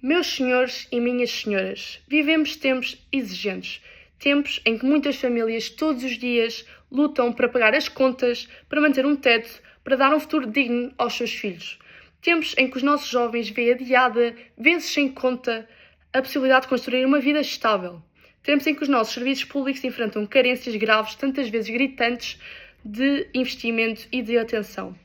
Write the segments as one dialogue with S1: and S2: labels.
S1: Meus senhores e minhas senhoras, vivemos tempos exigentes, tempos em que muitas famílias todos os dias lutam para pagar as contas, para manter um teto, para dar um futuro digno aos seus filhos. Tempos em que os nossos jovens veem adiada, vezes sem conta, a possibilidade de construir uma vida estável. Tempos em que os nossos serviços públicos enfrentam carências graves, tantas vezes gritantes, de investimento e de atenção.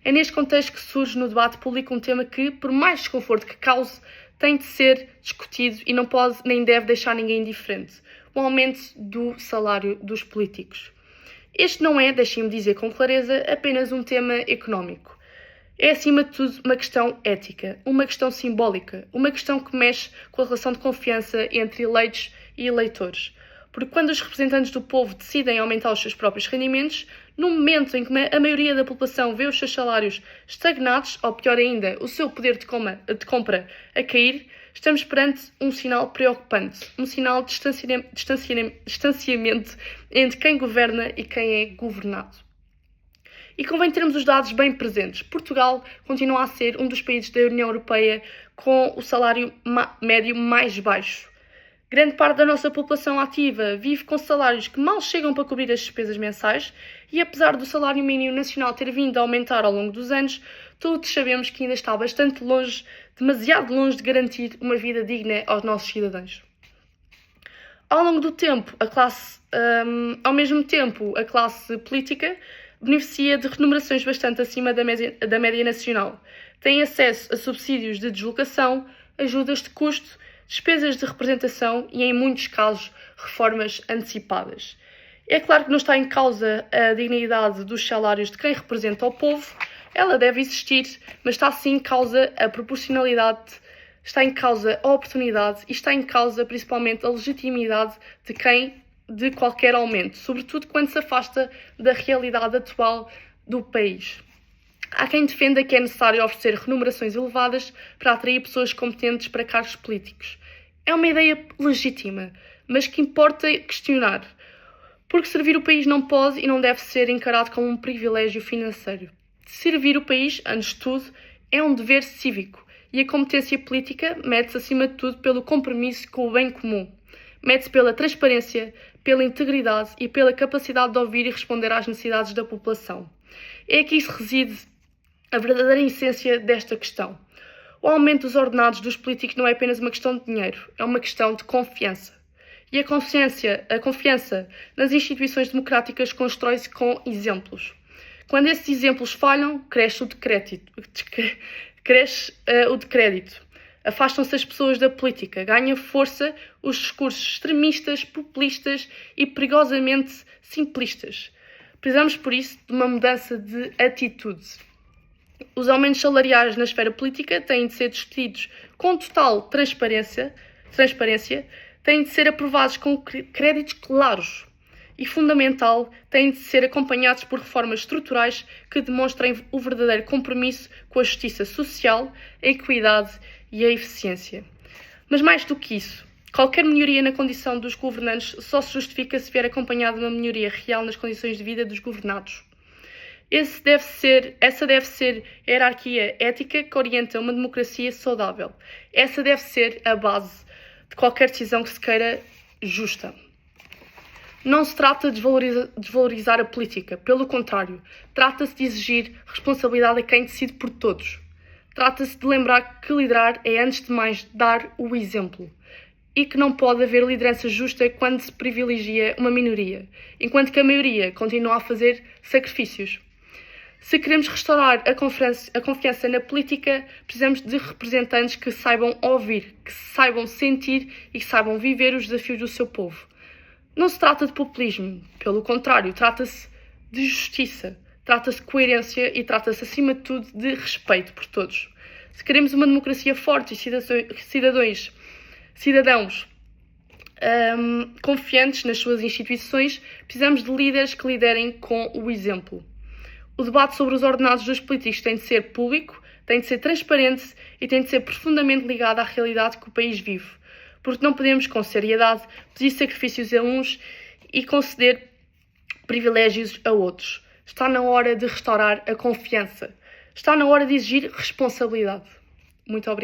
S1: É neste contexto que surge no debate público um tema que, por mais desconforto que cause, tem de ser discutido e não pode nem deve deixar ninguém indiferente: o aumento do salário dos políticos. Este não é, deixem-me dizer com clareza, apenas um tema económico. É, acima de tudo, uma questão ética, uma questão simbólica, uma questão que mexe com a relação de confiança entre eleitos e eleitores. Porque quando os representantes do povo decidem aumentar os seus próprios rendimentos, no momento em que a maioria da população vê os seus salários estagnados, ou pior ainda, o seu poder de compra a cair, estamos perante um sinal preocupante, um sinal de distanciamento entre quem governa e quem é governado. E convém termos os dados bem presentes. Portugal continua a ser um dos países da União Europeia com o salário médio mais baixo. Grande parte da nossa população ativa vive com salários que mal chegam para cobrir as despesas mensais e, apesar do salário mínimo nacional ter vindo a aumentar ao longo dos anos, todos sabemos que ainda está bastante longe, demasiado longe de garantir uma vida digna aos nossos cidadãos. Ao longo do tempo, ao mesmo tempo, a classe política beneficia de remunerações bastante acima da média nacional. Tem acesso a subsídios de deslocação, ajudas de custo, despesas de representação e, em muitos casos, reformas antecipadas. É claro que não está em causa a dignidade dos salários de quem representa o povo, ela deve existir, mas está sim em causa a proporcionalidade, está em causa a oportunidade e está em causa principalmente a legitimidade de qualquer aumento, sobretudo quando se afasta da realidade atual do país. Há quem defenda que é necessário oferecer remunerações elevadas para atrair pessoas competentes para cargos políticos. É uma ideia legítima, mas que importa questionar, porque servir o país não pode e não deve ser encarado como um privilégio financeiro. Servir o país, antes de tudo, é um dever cívico, e a competência política mede-se acima de tudo pelo compromisso com o bem comum. Mede-se pela transparência, pela integridade e pela capacidade de ouvir e responder às necessidades da população. É aqui que reside a verdadeira essência desta questão. O aumento dos ordenados dos políticos não é apenas uma questão de dinheiro, é uma questão de confiança. E a confiança nas instituições democráticas constrói-se com exemplos. Quando esses exemplos falham, cresce o decrédito. Afastam-se as pessoas da política, ganham força os discursos extremistas, populistas e perigosamente simplistas. Precisamos, por isso, de uma mudança de atitude. Os aumentos salariais na esfera política têm de ser discutidos com total transparência, têm de ser aprovados com créditos claros e, fundamental, têm de ser acompanhados por reformas estruturais que demonstrem o verdadeiro compromisso com a justiça social, a equidade e a eficiência. Mas mais do que isso, qualquer melhoria na condição dos governantes só se justifica se vier acompanhada de uma melhoria real nas condições de vida dos governados. Essa deve ser a hierarquia ética que orienta uma democracia saudável. Essa deve ser a base de qualquer decisão que se queira justa. Não se trata de desvalorizar a política, pelo contrário, trata-se de exigir responsabilidade a quem decide por todos. Trata-se de lembrar que liderar é, antes de mais, dar o exemplo. E que não pode haver liderança justa quando se privilegia uma minoria, enquanto que a maioria continua a fazer sacrifícios. Se queremos restaurar a confiança na política, precisamos de representantes que saibam ouvir, que saibam sentir e que saibam viver os desafios do seu povo. Não se trata de populismo, pelo contrário, trata-se de justiça, trata-se de coerência e trata-se, acima de tudo, de respeito por todos. Se queremos uma democracia forte e cidadãos confiantes nas suas instituições, precisamos de líderes que liderem com o exemplo. O debate sobre os ordenados dos políticos tem de ser público, tem de ser transparente e tem de ser profundamente ligado à realidade que o país vive. Porque não podemos, com seriedade, pedir sacrifícios a uns e conceder privilégios a outros. Está na hora de restaurar a confiança. Está na hora de exigir responsabilidade. Muito obrigada.